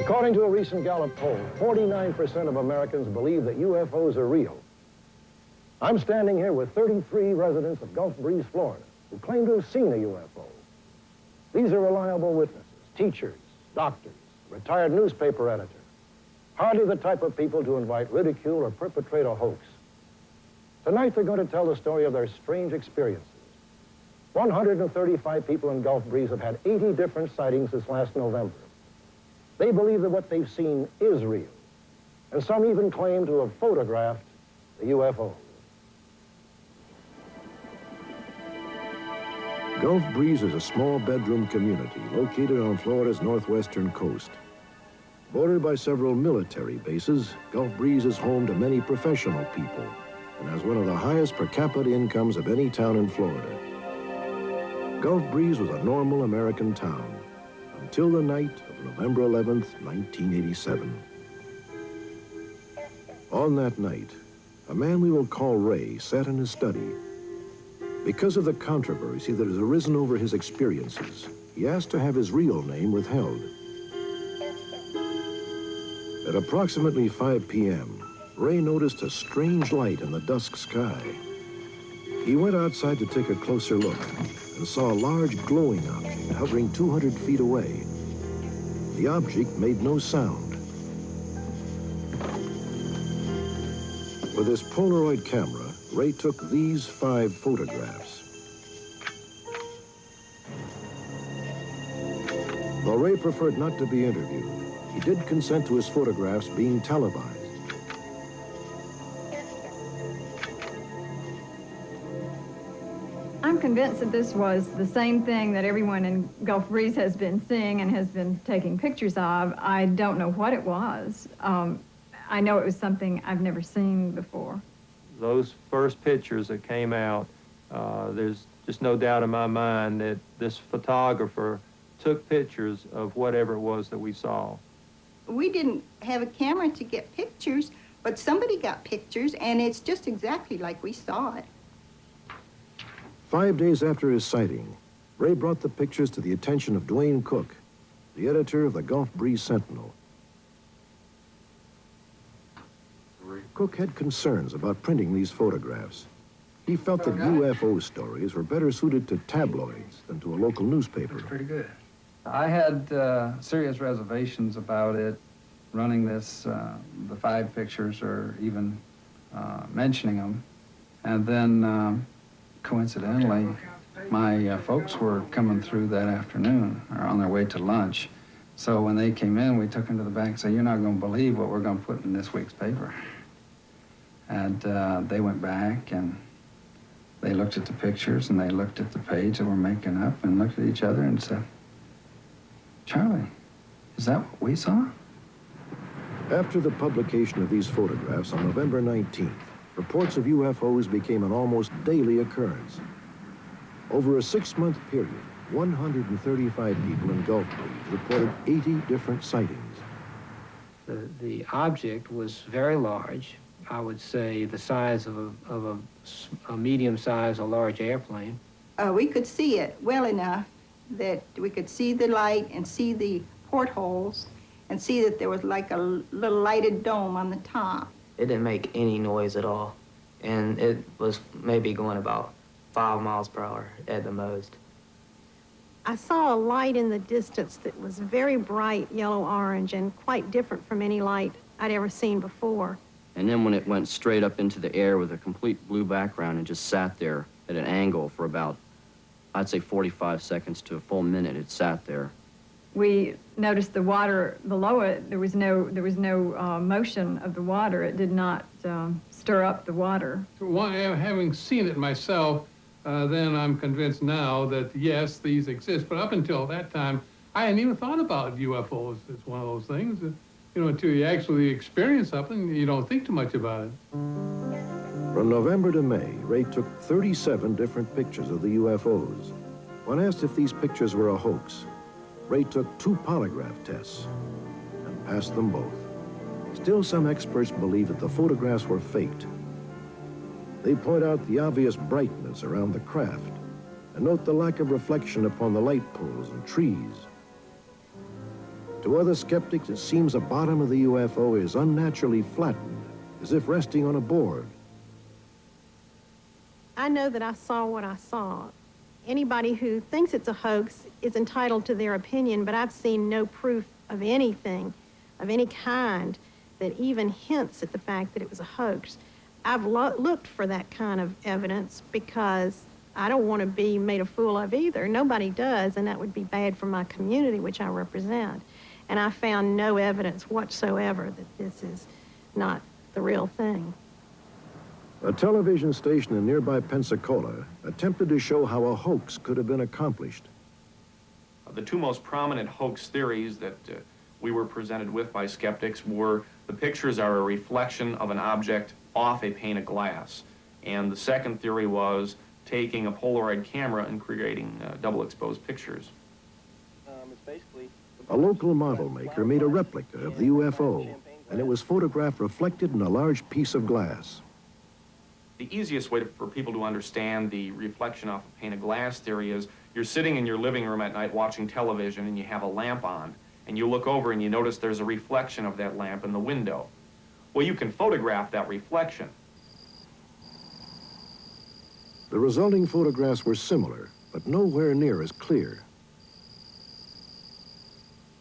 According to a recent Gallup poll, 49% of Americans believe that UFOs are real. I'm standing here with 33 residents of Gulf Breeze, Florida, who claim to have seen a UFO. These are reliable witnesses, teachers, doctors, retired newspaper editor. Hardly the type of people to invite ridicule or perpetrate a hoax. Tonight, they're going to tell the story of their strange experiences. 135 people in Gulf Breeze have had 80 different sightings since last November. They believe that what they've seen is real, and some even claim to have photographed the UFO. Gulf Breeze is a small bedroom community located on Florida's northwestern coast. Bordered by several military bases, Gulf Breeze is home to many professional people and has one of the highest per capita incomes of any town in Florida. Gulf Breeze was a normal American town until the night of November 11th, 1987. On that night, a man we will call Ray sat in his study. Because of the controversy that has arisen over his experiences, he asked to have his real name withheld. At approximately 5 p.m., Ray noticed a strange light in the dusk sky. He went outside to take a closer look and saw a large glowing object hovering 200 feet away. The object made no sound. With his Polaroid camera, Ray took these 5 photographs. Though Ray preferred not to be interviewed, he did consent to his photographs being televised. I'm convinced that this was the same thing that everyone in Gulf Breeze has been seeing and has been taking pictures of. I don't know what it was. I know it was something I've never seen before. Those first pictures that came out, there's just no doubt in my mind that this photographer took pictures of whatever it was that we saw. We didn't have a camera to get pictures, but somebody got pictures, and it's just exactly like we saw it. 5 days after his sighting, Ray brought the pictures to the attention of Dwayne Cook, the editor of the Gulf Breeze Sentinel. Cook had concerns about printing these photographs. He felt that UFO stories were better suited to tabloids than to a local newspaper. Looks pretty good. I had serious reservations about it, running this, the 5 pictures or even mentioning them. And then, coincidentally, my folks were coming through that afternoon, or on their way to lunch. So when they came in, we took them to the bank and said, "You're not going to believe what we're going to put in this week's paper." And they went back and they looked at the pictures and they looked at the page that we're making up and looked at each other and said, "Charlie, is that what we saw?" After the publication of these photographs on November 19th, reports of UFOs became an almost daily occurrence. Over a 6-month period, 135 people in Gulf Breeze reported 80 different sightings. The object was very large. I would say the size of a medium-sized or large airplane. We could see it well enough that we could see the light and see the portholes and see that there was like a little lighted dome on the top. It didn't make any noise at all, and it was maybe going about 5 miles per hour at the most. I saw a light in the distance that was very bright yellow-orange and quite different from any light I'd ever seen before. And then when it went straight up into the air with a complete blue background and just sat there at an angle for about, I'd say 45 seconds to a full minute, it sat there. We noticed the water below it. There was no motion of the water. It did not stir up the water. Having seen it myself, then I'm convinced now that yes, these exist. But up until that time, I hadn't even thought about UFOs. It's one of those things that, you know, until you actually experience something, you don't think too much about it. From November to May, Ray took 37 different pictures of the UFOs. When asked if these pictures were a hoax, Ray took 2 polygraph tests and passed them both. Still, some experts believe that the photographs were faked. They point out the obvious brightness around the craft and note the lack of reflection upon the light poles and trees. To other skeptics, it seems the bottom of the UFO is unnaturally flattened, as if resting on a board. I know that I saw what I saw. Anybody who thinks it's a hoax is entitled to their opinion, but I've seen no proof of anything, of any kind, that even hints at the fact that it was a hoax. I've looked for that kind of evidence because I don't want to be made a fool of either. Nobody does, and that would be bad for my community, which I represent. And I found no evidence whatsoever that this is not the real thing. A television station in nearby Pensacola attempted to show how a hoax could have been accomplished. The two most prominent hoax theories that we were presented with by skeptics were the pictures are a reflection of an object off a pane of glass. And the second theory was taking a Polaroid camera and creating double-exposed pictures. A local model maker made a replica of the UFO, and it was photographed reflected in a large piece of glass. The easiest way for people to understand the reflection off a pane of glass theory is you're sitting in your living room at night watching television and you have a lamp on, and you look over and you notice there's a reflection of that lamp in the window. Well, you can photograph that reflection. The resulting photographs were similar, but nowhere near as clear.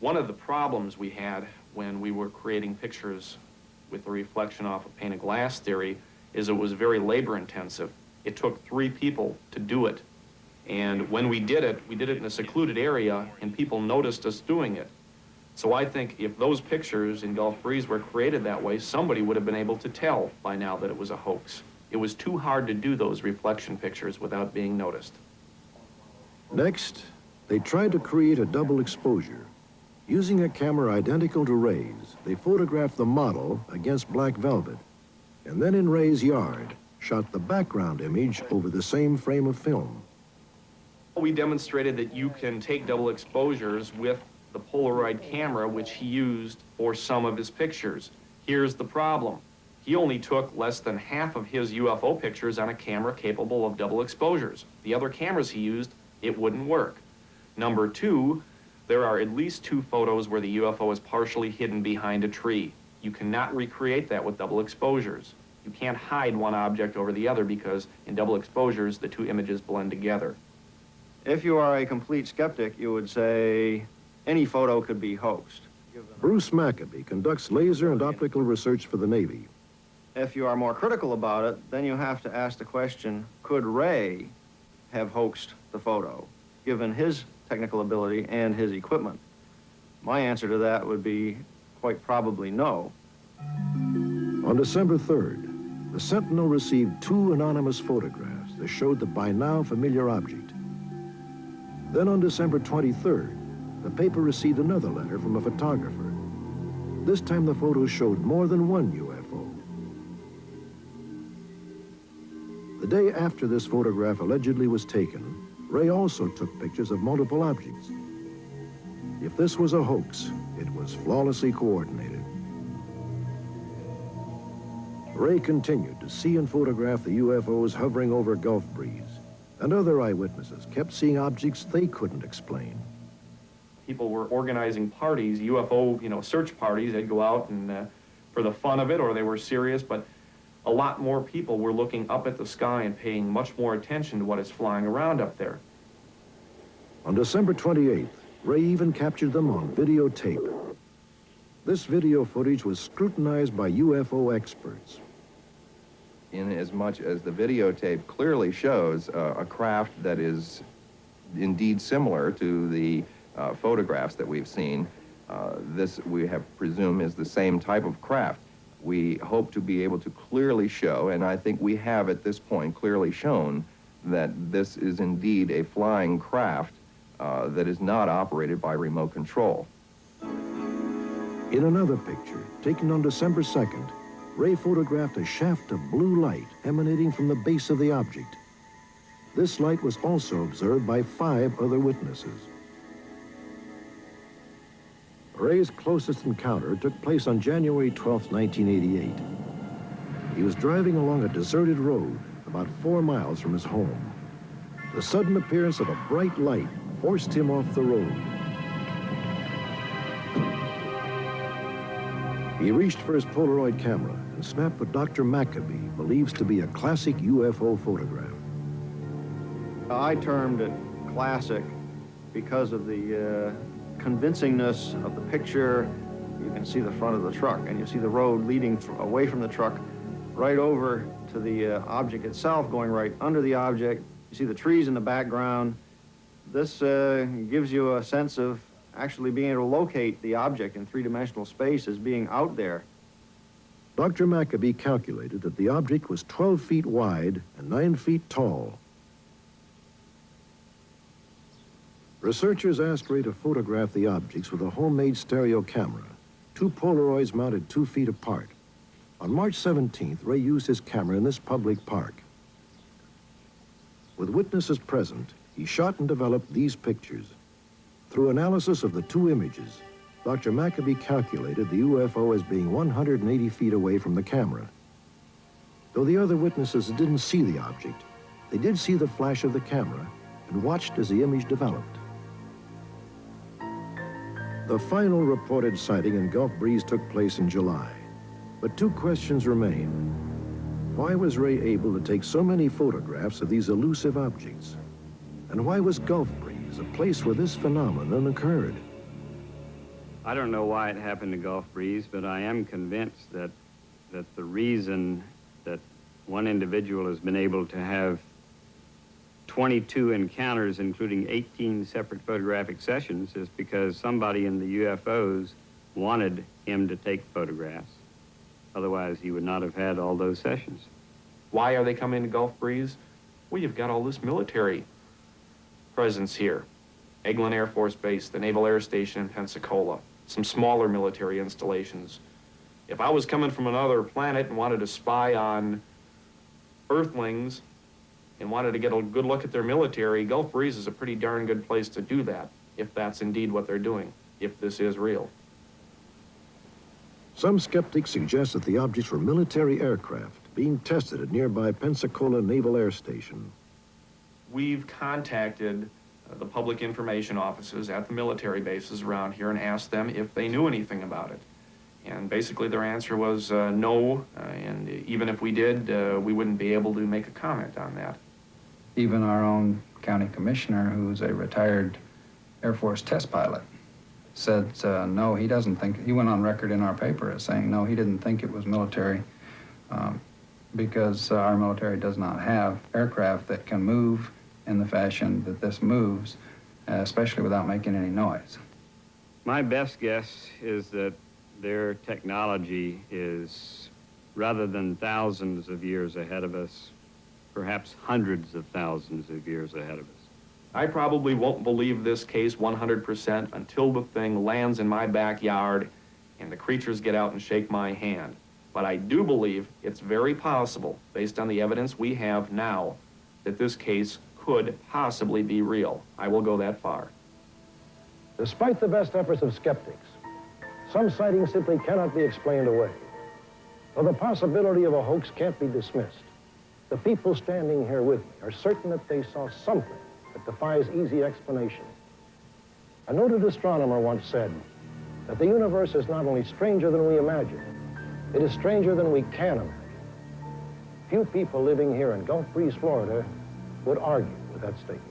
One of the problems we had when we were creating pictures with the reflection off a pane of glass theory is it was very labor intensive. It took 3 people to do it. And when we did it in a secluded area and people noticed us doing it. So I think if those pictures in Gulf Breeze were created that way, somebody would have been able to tell by now that it was a hoax. It was too hard to do those reflection pictures without being noticed. Next, they tried to create a double exposure. Using a camera identical to Ray's, they photographed the model against black velvet, and then in Ray's yard, shot the background image over the same frame of film. We demonstrated that you can take double exposures with the Polaroid camera, which he used for some of his pictures. Here's the problem. He only took less than half of his UFO pictures on a camera capable of double exposures. The other cameras he used, it wouldn't work. Number 2, there are at least 2 photos where the UFO is partially hidden behind a tree. You cannot recreate that with double exposures. You can't hide one object over the other because in double exposures, the 2 images blend together. If you are a complete skeptic, you would say any photo could be hoaxed. Bruce Maccabee conducts laser and optical research for the Navy. If you are more critical about it, then you have to ask the question, could Ray have hoaxed the photo, given his technical ability and his equipment? My answer to that would be quite probably no. On December 3rd, the Sentinel received 2 anonymous photographs that showed the by now familiar object. Then on December 23rd, the paper received another letter from a photographer. This time the photos showed more than one UFO. The day after this photograph allegedly was taken, Ray also took pictures of multiple objects. If this was a hoax, it was flawlessly coordinated. Ray continued to see and photograph the UFOs hovering over Gulf Breeze, and other eyewitnesses kept seeing objects they couldn't explain. People were organizing parties, UFO, search parties. They'd go out and for the fun of it, or they were serious, but a lot more people were looking up at the sky and paying much more attention to what is flying around up there. On December 28th, Ray even captured them on videotape. This video footage was scrutinized by UFO experts. In as much as the videotape clearly shows a craft that is indeed similar to the photographs that we've seen, this we have presumed is the same type of craft. We hope to be able to clearly show, and I think we have at this point clearly shown, that this is indeed a flying craft that is not operated by remote control. In another picture, taken on December 2nd, Ray photographed a shaft of blue light emanating from the base of the object. This light was also observed by 5 other witnesses. Ray's closest encounter took place on January 12, 1988. He was driving along a deserted road about 4 miles from his home. The sudden appearance of a bright light forced him off the road. He reached for his Polaroid camera and snapped what Dr. Maccabee believes to be a classic UFO photograph. I termed it classic because of the convincingness of the picture. You can see the front of the truck, and you see the road leading away from the truck right over to the object itself, going right under the object. You see the trees in the background. This gives you a sense of actually being able to locate the object in three-dimensional space as being out there. Dr. Maccabee calculated that the object was 12 feet wide and 9 feet tall. Researchers asked Ray to photograph the objects with a homemade stereo camera, 2 Polaroids mounted 2 feet apart. On March 17th, Ray used his camera in this public park. With witnesses present, he shot and developed these pictures. Through analysis of the 2 images, Dr. Maccabee calculated the UFO as being 180 feet away from the camera. Though the other witnesses didn't see the object, they did see the flash of the camera and watched as the image developed. The final reported sighting in Gulf Breeze took place in July, but 2 questions remain. Why was Ray able to take so many photographs of these elusive objects? And why was Gulf Breeze a place where this phenomenon occurred? I don't know why it happened to Gulf Breeze, but I am convinced that the reason that one individual has been able to have 22 encounters, including 18 separate photographic sessions, is because somebody in the UFOs wanted him to take photographs. Otherwise, he would not have had all those sessions. Why are they coming to Gulf Breeze? Well, you've got all this military presence here. Eglin Air Force Base, the Naval Air Station in Pensacola, some smaller military installations. If I was coming from another planet and wanted to spy on Earthlings and wanted to get a good look at their military, Gulf Breeze is a pretty darn good place to do that, if that's indeed what they're doing, if this is real. Some skeptics suggest that the objects were military aircraft being tested at nearby Pensacola Naval Air Station. We've contacted the public information offices at the military bases around here and asked them if they knew anything about it. And basically their answer was no, and even if we did, we wouldn't be able to make a comment on that. Even our own county commissioner, who's a retired Air Force test pilot, said no, he doesn't think, he went on record in our paper as saying no, he didn't think it was military because our military does not have aircraft that can move in the fashion that this moves, especially without making any noise. My best guess is that their technology is, rather than thousands of years ahead of us, perhaps hundreds of thousands of years ahead of us. I probably won't believe this case 100% until the thing lands in my backyard and the creatures get out and shake my hand. But I do believe it's very possible, based on the evidence we have now, that this case could possibly be real. I will go that far. Despite the best efforts of skeptics, some sightings simply cannot be explained away. Though the possibility of a hoax can't be dismissed, the people standing here with me are certain that they saw something that defies easy explanation. A noted astronomer once said that the universe is not only stranger than we imagine, it is stranger than we can imagine. Few people living here in Gulf Breeze, Florida, would argue with that statement.